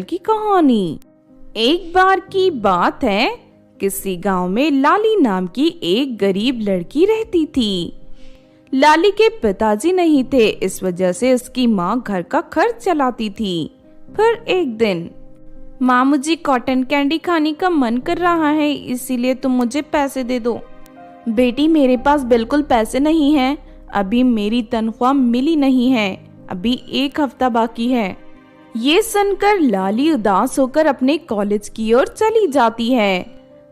की कहानी। एक बार की बात है, किसी गांव में लाली नाम की एक गरीब लड़की रहती थी। लाली के पिताजी नहीं थे, इस वजह से उसकी माँ घर का खर्च चलाती थी। फिर एक दिन, माँ मुझे कॉटन कैंडी खाने का मन कर रहा है, इसीलिए तुम मुझे पैसे दे दो। बेटी मेरे पास बिल्कुल पैसे नहीं हैं, अभी मेरी तनख्वाह मिली नहीं है, अभी एक हफ्ता बाकी है। ये सुनकर लाली उदास होकर अपने कॉलेज की ओर चली जाती है।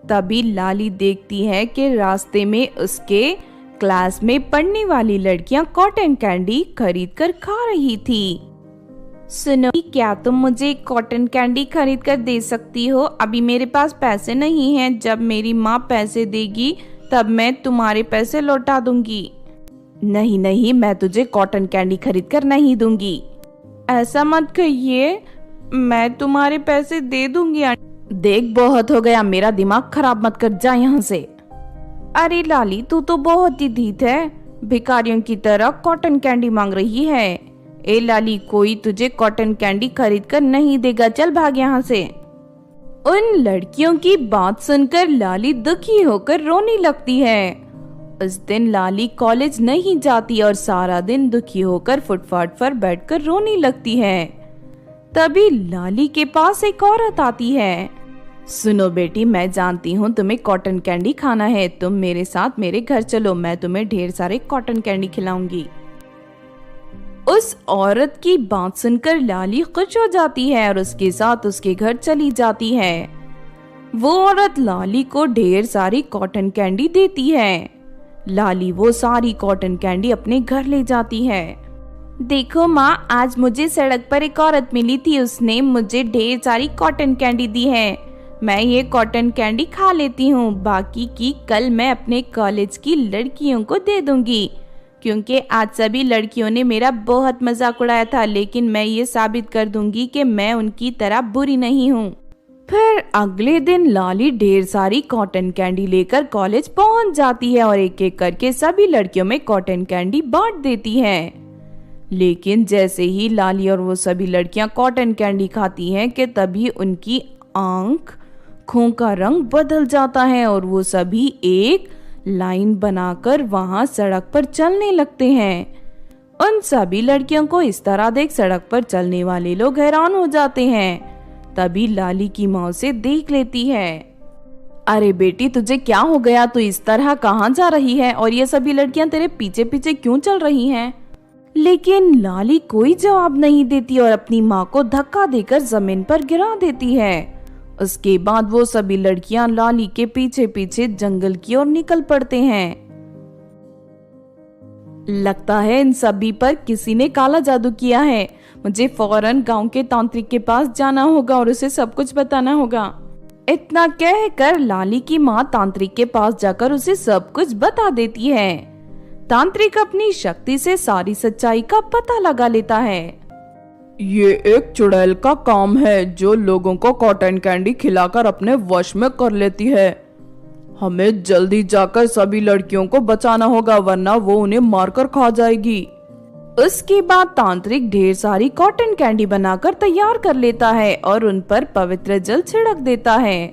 तभी लाली देखती है कि रास्ते में उसके क्लास में पढ़ने वाली लड़कियां कॉटन कैंडी खरीद कर खा रही थी। सुनो, क्या तुम मुझे कॉटन कैंडी खरीद कर दे सकती हो? अभी मेरे पास पैसे नहीं हैं, जब मेरी माँ पैसे देगी तब मैं तुम्हारे पैसे लौटा दूंगी। नहीं नहीं, मैं तुझे कॉटन कैंडी खरीद कर नहीं दूंगी। ऐसा मत कहिए, मैं तुम्हारे पैसे दे दूंगी। देख, बहुत हो गया, मेरा दिमाग खराब मत कर, जा यहाँ से। अरे लाली, तू तो बहुत ही ढीठ है, भिखारियों की तरह कॉटन कैंडी मांग रही है। ए लाली, कोई तुझे कॉटन कैंडी खरीद कर नहीं देगा, चल भाग यहाँ से। उन लड़कियों की बात सुनकर लाली दुखी होकर रोने लगती है। उस दिन लाली कॉलेज नहीं जाती और सारा दिन दुखी होकर फुटपाथ पर बैठकर रोने लगती है। तभी लाली के पास एक औरत आती है। सुनो बेटी, मैं जानती हूँ तुम्हें कॉटन कैंडी खाना है, तुम मेरे साथ मेरे घर चलो, मैं तुम्हें ढेर सारे कॉटन कैंडी खिलाऊंगी। उस औरत की बात सुनकर लाली खुश हो जाती है और उसके साथ उसके घर चली जाती है। वो औरत लाली को ढेर सारी कॉटन कैंडी देती है। लाली वो सारी कॉटन कैंडी अपने घर ले जाती है। देखो माँ, आज मुझे सड़क पर एक औरत मिली थी, उसने मुझे ढेर सारी कॉटन कैंडी दी है। मैं ये कॉटन कैंडी खा लेती हूँ, बाकी की कल मैं अपने कॉलेज की लड़कियों को दे दूंगी, क्योंकि आज सभी लड़कियों ने मेरा बहुत मजाक उड़ाया था, लेकिन मैं ये साबित कर दूंगी कि मैं उनकी तरह बुरी नहीं हूँ। फिर अगले दिन लाली ढेर सारी कॉटन कैंडी लेकर कॉलेज पहुंच जाती है और एक एक करके सभी लड़कियों में कॉटन कैंडी बांट देती है। लेकिन जैसे ही लाली और वो सभी लड़कियां कॉटन कैंडी खाती हैं कि तभी उनकी आंखों का रंग बदल जाता है और वो सभी एक लाइन बनाकर वहां सड़क पर चलने लगते हैं। उन सभी लड़कियों को इस तरह देख सड़क पर चलने वाले लोग हैरान हो जाते हैं। तभी लाली की माँ उसे देख लेती है। अरे बेटी, तुझे क्या हो गया? तू इस तरह कहाँ जा रही है और ये सभी लड़कियां तेरे पीछे पीछे क्यों चल रही हैं? लेकिन लाली कोई जवाब नहीं देती और अपनी माँ को धक्का देकर जमीन पर गिरा देती है। उसके बाद वो सभी लड़कियां लाली के पीछे पीछे जंगल की ओर निकल पड़ते हैं। लगता है इन सभी पर किसी ने काला जादू किया है। मुझे फौरन गांव के तांत्रिक के पास जाना होगा और उसे सब कुछ बताना होगा। इतना कहकर लाली की माँ तांत्रिक के पास जाकर उसे सब कुछ बता देती है। तांत्रिक अपनी शक्ति से सारी सच्चाई का पता लगा लेता है। ये एक चुड़ैल का काम है जो लोगों को कॉटन कैंडी खिलाकर अपने वश में कर लेती है। हमें जल्दी जाकर सभी लड़कियों को बचाना होगा, वरना वो उन्हें मारकर खा जाएगी। उसके बाद तांत्रिक ढेर सारी कॉटन कैंडी बनाकर तैयार कर लेता है और उन पर पवित्र जल छिड़क देता है।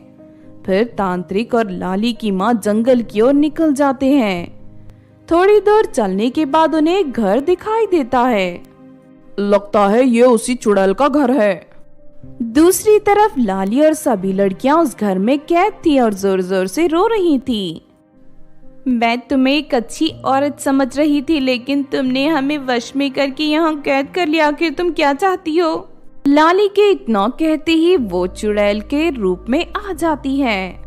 फिर तांत्रिक और लाली की माँ जंगल की ओर निकल जाते हैं। थोड़ी दूर चलने के बाद उन्हें एक घर दिखाई देता है। लगता है ये उसी चुड़ैल का घर है। दूसरी तरफ लाली और सभी लड़कियां उस घर में कैद थी और जोर जोर से रो रही थी। मैं तुम्हें एक अच्छी औरत समझ रही थी, लेकिन तुमने हमें वश में करके यहाँ कैद कर लिया। आखिर तुम क्या चाहती हो? लाली के इतना कहते ही वो चुड़ैल के रूप में आ जाती है।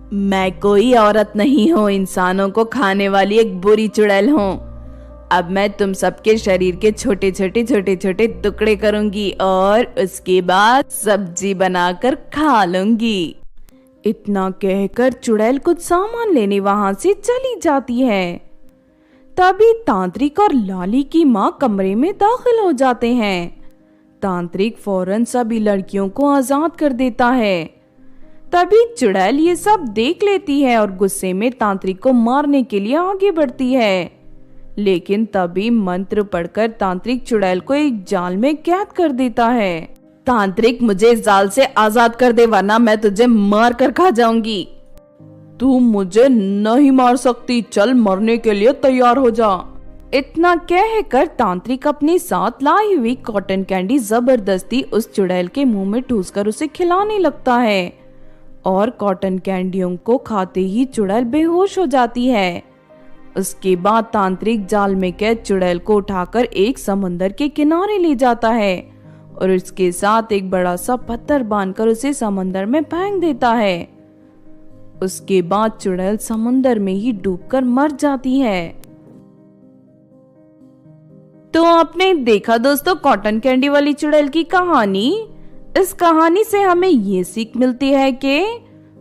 मैं कोई औरत नहीं हूँ, इंसानों को खाने वाली एक बुरी चुड़ैल हूँ। अब मैं तुम सबके शरीर के छोटे छोटे टुकड़े करूंगी और उसके बाद सब्जी बनाकर खा लूंगी। इतना कहकर चुड़ैल कुछ सामान लेने वहां से चली जाती है। तभी तांत्रिक और लाली की माँ कमरे में दाखिल हो जाते हैं। तांत्रिक फौरन सभी लड़कियों को आजाद कर देता है। तभी चुड़ैल ये सब देख लेती है और गुस्से में तांत्रिक को मारने के लिए आगे बढ़ती है। लेकिन तभी मंत्र पढ़कर तांत्रिक चुड़ैल को एक जाल में कैद कर देता है। तांत्रिक, मुझे इस जाल से आजाद कर दे वरना मैं तुझे मार कर खा जाऊंगी। तू मुझे नहीं मार सकती, चल मरने के लिए तैयार हो जा। इतना कहकर तांत्रिक अपनी साथ लाई हुई कॉटन कैंडी जबरदस्ती उस चुड़ैल के मुंह में ठूसकर उसे खिलाने लगता है और कॉटन कैंडियों को खाते ही चुड़ैल बेहोश हो जाती है। उसके बाद तांत्रिक जाल में कैद चुड़ैल को उठाकर एक समुंदर के किनारे ले जाता है और उसके साथ एक बड़ा सा पत्थर बांधकर उसे समुंदर में फेंक देता है। उसके बाद चुड़ैल समुंदर में ही डूबकर मर जाती है। तो आपने देखा दोस्तों कॉटन कैंडी वाली चुड़ैल की कहानी। इस कहानी से हमें ये सीख मिलती है कि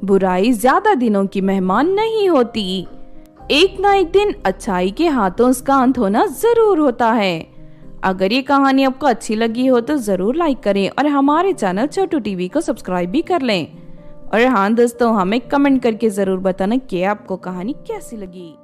बुराई ज्यादा दिनों की मेहमान नहीं होती। एक ना एक दिन अच्छाई के हाथों उसका अंत होना जरूर होता है। अगर ये कहानी आपको अच्छी लगी हो तो जरूर लाइक करें और हमारे चैनल छोटू टीवी को सब्सक्राइब भी कर लें। और हाँ दोस्तों, हमें कमेंट करके जरूर बताना कि आपको कहानी कैसी लगी।